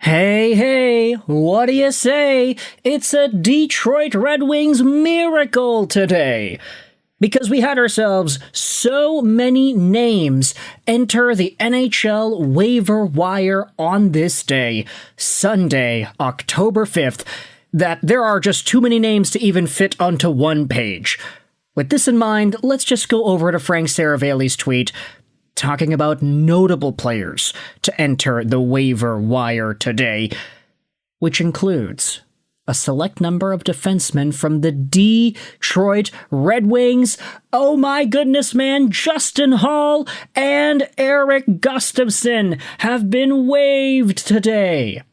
Hey, hey, what do you say? It's a Detroit Red Wings miracle today. Because we had ourselves so many names enter the NHL waiver wire on this day, Sunday, October 5th, that there are just too many names to even fit onto one page. With this in mind, let's just go over to Frank Saravalli's tweet talking about notable players to enter the waiver wire today, which includes a select number of defensemen from the Detroit Red Wings. Oh my goodness, man, Justin Holl and Erik Gustafsson have been waived today.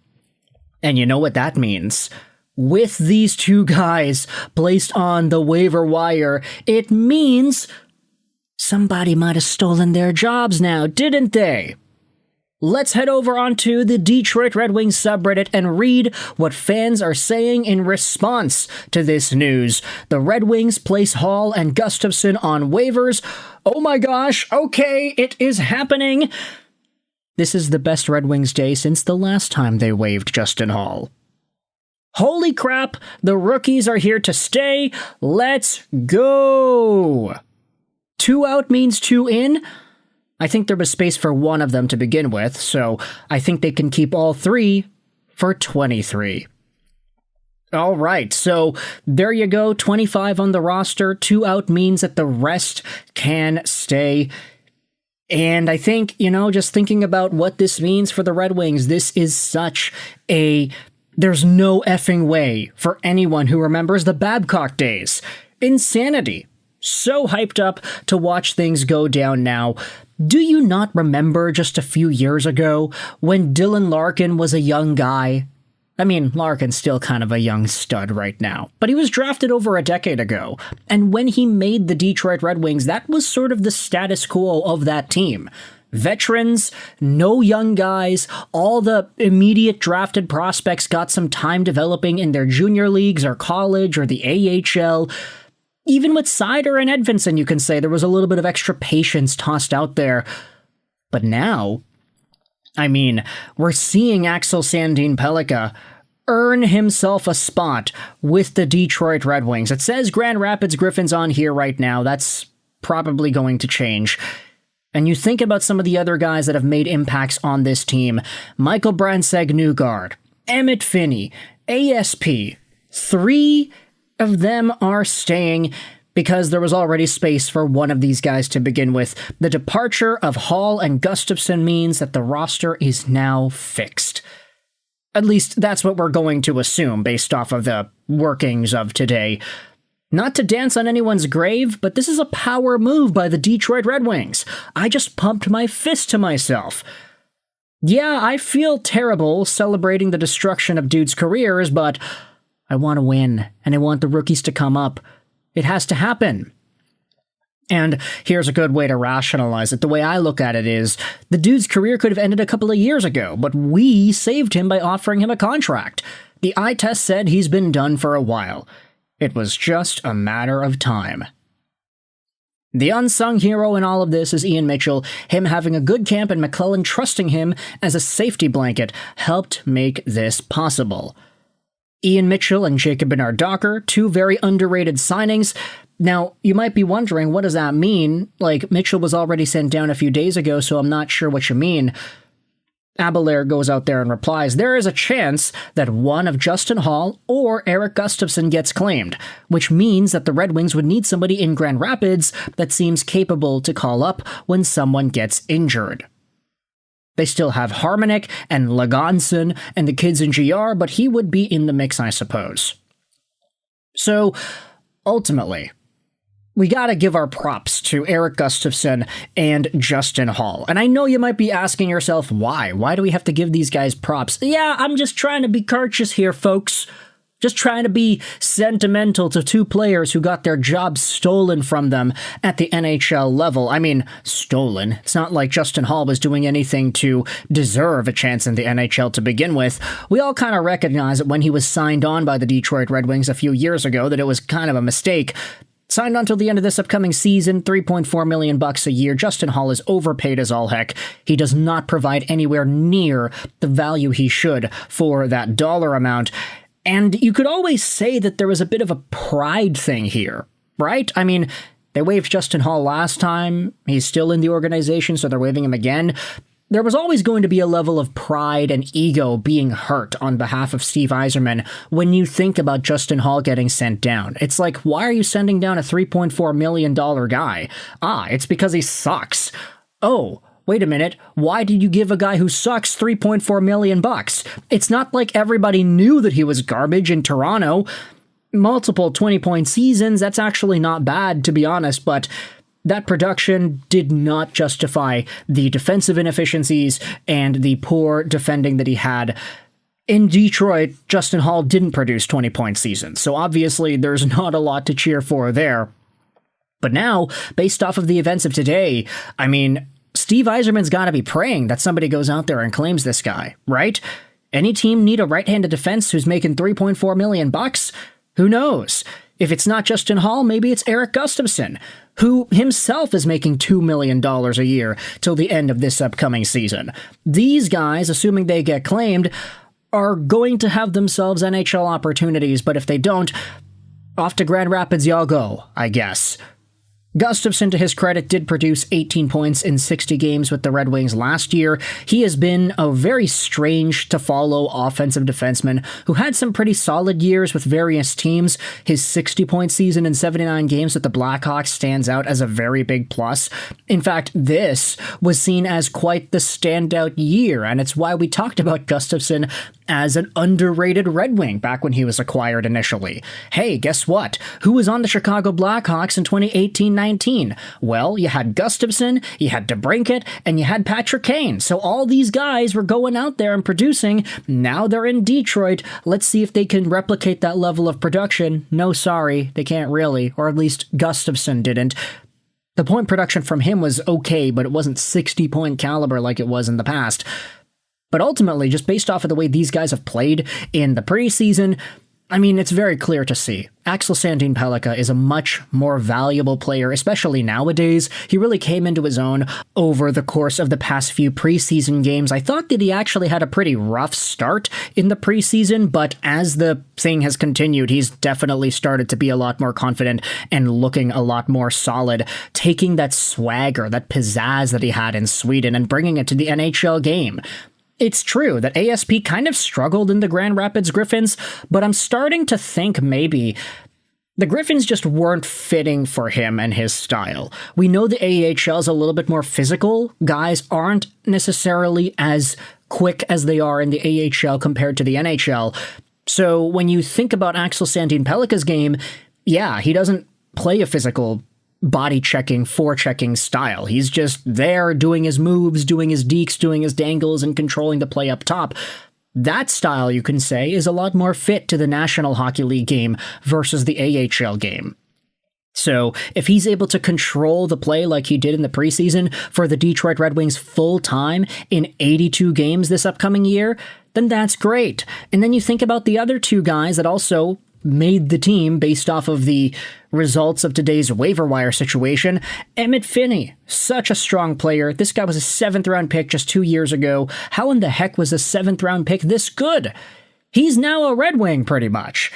And you know what that means? With these two guys placed on the waiver wire, it means somebody might have stolen their jobs now, didn't they? Let's head over onto the Detroit Red Wings subreddit and read what fans are saying in response to this news. The Red Wings place Holl and Gustafsson on waivers. Oh my gosh, okay, it is happening. This is the best Red Wings day since the last time they waived Justin Holl. Holy crap, the rookies are here to stay. Let's go! 2 out means 2 in. I think there was space for one of them to begin with, so I think they can keep all 3 for 23. All right, so there you go, 25 on the roster. 2 out means that the rest can stay. And I think, just thinking about what this means for the Red Wings, this is such a... There's no effing way for anyone who remembers the Babcock days. Insanity. So hyped up to watch things go down now. Do you not remember just a few years ago when Dylan Larkin was a young guy? I mean, Larkin's still kind of a young stud right now, but he was drafted over a decade ago. And when he made the Detroit Red Wings, that was sort of the status quo of that team. Veterans, no young guys, all the immediate drafted prospects got some time developing in their junior leagues or college or the AHL. Even with Seider and Edvinsson, you can say there was a little bit of extra patience tossed out there. But now, we're seeing Axel Sandin-Pellikka earn himself a spot with the Detroit Red Wings. It says Grand Rapids Griffins on here right now. That's probably going to change. And you think about some of the other guys that have made impacts on this team. Michael Brandsegg-Nygard, Emmitt Finnie, ASP, 3 of them are staying because there was already space for one of these guys to begin with. The departure of Holl and Gustafsson means that the roster is now fixed. At least that's what we're going to assume based off of the workings of today. Not to dance on anyone's grave, but this is a power move by the Detroit Red Wings. I just pumped my fist to myself. Yeah, I feel terrible celebrating the destruction of dudes' careers, but I want to win, and I want the rookies to come up. It has to happen. And here's a good way to rationalize it. The way I look at it is, the dude's career could have ended a couple of years ago, but we saved him by offering him a contract. The eye test said he's been done for a while. It was just a matter of time. The unsung hero in all of this is Ian Mitchell. Him having a good camp and McClellan trusting him as a safety blanket helped make this possible. Ian Mitchell and Jacob Bernard-Docker, 2 very underrated signings. Now, you might be wondering, what does that mean? Mitchell was already sent down a few days ago, so I'm not sure what you mean. Abelair goes out there and replies, there is a chance that one of Justin Holl or Erik Gustafsson gets claimed, which means that the Red Wings would need somebody in Grand Rapids that seems capable to call up when someone gets injured. They still have Harmonic and Lagonson and the kids in GR, but he would be in the mix, I suppose. So, ultimately, we gotta give our props to Erik Gustafsson and Justin Holl. And I know you might be asking yourself, why? Why do we have to give these guys props? Yeah, I'm just trying to be courteous here, folks. Just trying to be sentimental to 2 players who got their jobs stolen from them at the NHL level. Stolen. It's not like Justin Holl was doing anything to deserve a chance in the NHL to begin with. We all kind of recognize that when he was signed on by the Detroit Red Wings a few years ago that it was kind of a mistake. Signed until the end of this upcoming season, $3.4 million a year. Justin Holl is overpaid as all heck. He does not provide anywhere near the value he should for that dollar amount. And you could always say that there was a bit of a pride thing here, right? I mean, they waived Justin Holl last time. He's still in the organization, so they're waiving him again. There was always going to be a level of pride and ego being hurt on behalf of Steve Yzerman when you think about Justin Holl getting sent down. It's like, why are you sending down a $3.4 million guy? It's because he sucks. Oh, wait a minute. Why did you give a guy who sucks $3.4 million? It's not like everybody knew that he was garbage in Toronto. Multiple 20-point seasons, that's actually not bad, to be honest, but that production did not justify the defensive inefficiencies and the poor defending that he had. In Detroit, Justin Holl didn't produce 20-point seasons, so obviously there's not a lot to cheer for there. But now, based off of the events of today, I mean, Steve Yzerman's got to be praying that somebody goes out there and claims this guy, right? Any team need a right-handed defense who's making $3.4 million? Who knows? If it's not Justin Holl, maybe it's Erik Gustafsson, who himself is making $2 million a year till the end of this upcoming season. These guys, assuming they get claimed, are going to have themselves NHL opportunities, but if they don't, off to Grand Rapids y'all go, I guess. Gustafsson, to his credit, did produce 18 points in 60 games with the Red Wings last year. He has been a very strange-to-follow offensive defenseman who had some pretty solid years with various teams. His 60-point season in 79 games with the Blackhawks stands out as a very big plus. In fact, this was seen as quite the standout year, and it's why we talked about Gustafsson as an underrated Red Wing back when he was acquired initially. Hey, guess what? Who was on the Chicago Blackhawks in 2018-19? Well, you had Gustafsson, you had DeBrincat, and you had Patrick Kane. So all these guys were going out there and producing. Now they're in Detroit. Let's see if they can replicate that level of production. No, sorry, they can't really, or at least Gustafsson didn't. The point production from him was okay, but it wasn't 60-point caliber like it was in the past. But ultimately, just based off of the way these guys have played in the preseason, I mean, it's very clear to see. Axel Sandin-Pellikka is a much more valuable player, especially nowadays. He really came into his own over the course of the past few preseason games. I thought that he actually had a pretty rough start in the preseason, but as the thing has continued, he's definitely started to be a lot more confident and looking a lot more solid, taking that swagger, that pizzazz that he had in Sweden and bringing it to the NHL game. It's true that ASP kind of struggled in the Grand Rapids Griffins, but I'm starting to think maybe the Griffins just weren't fitting for him and his style. We know the AHL is a little bit more physical. Guys aren't necessarily as quick as they are in the AHL compared to the NHL. So when you think about Axel Sandin-Pellikka's game, yeah, he doesn't play a physical body-checking, forechecking style. He's just there doing his moves, doing his dekes, doing his dangles, and controlling the play up top. That style, you can say, is a lot more fit to the National Hockey League game versus the AHL game. So if he's able to control the play like he did in the preseason for the Detroit Red Wings full-time in 82 games this upcoming year, then that's great. And then you think about the other two guys that also made the team based off of the results of today's waiver wire situation. Emmitt Finnie, such a strong player. This guy was a 7th-round pick just 2 years ago. How in the heck was a 7th-round pick this good? He's now a Red Wing, pretty much.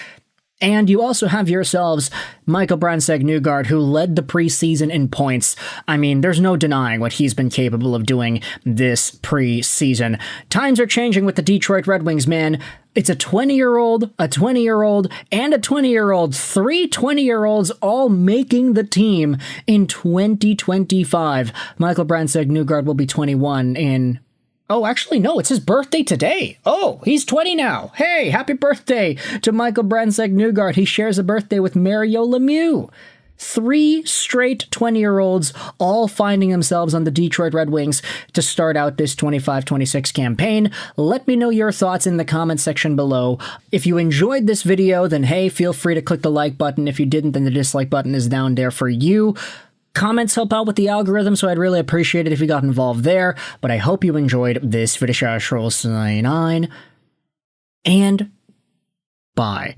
And you also have yourselves Michael Brandsegg-Nygard, who led the preseason in points. I mean, there's no denying what he's been capable of doing this preseason. Times are changing with the Detroit Red Wings, man. It's a 20-year-old, a 20-year-old, and a 20-year-old. 3 20-year-olds all making the team in 2025. Michael Brandsegg-Nygard will be 21 in... Oh, actually, no, it's his birthday today. Oh, he's 20 now. Hey, happy birthday to Michael Brandsegg-Nygard. He shares a birthday with Mario Lemieux. 3 straight 20-year-olds all finding themselves on the Detroit Red Wings to start out this 25-26 campaign. Let me know your thoughts in the comment section below. If you enjoyed this video, then hey, feel free to click the like button. If you didn't, then the dislike button is down there for you. Comments help out with the algorithm, so I'd really appreciate it if you got involved there. But I hope you enjoyed this video. And bye.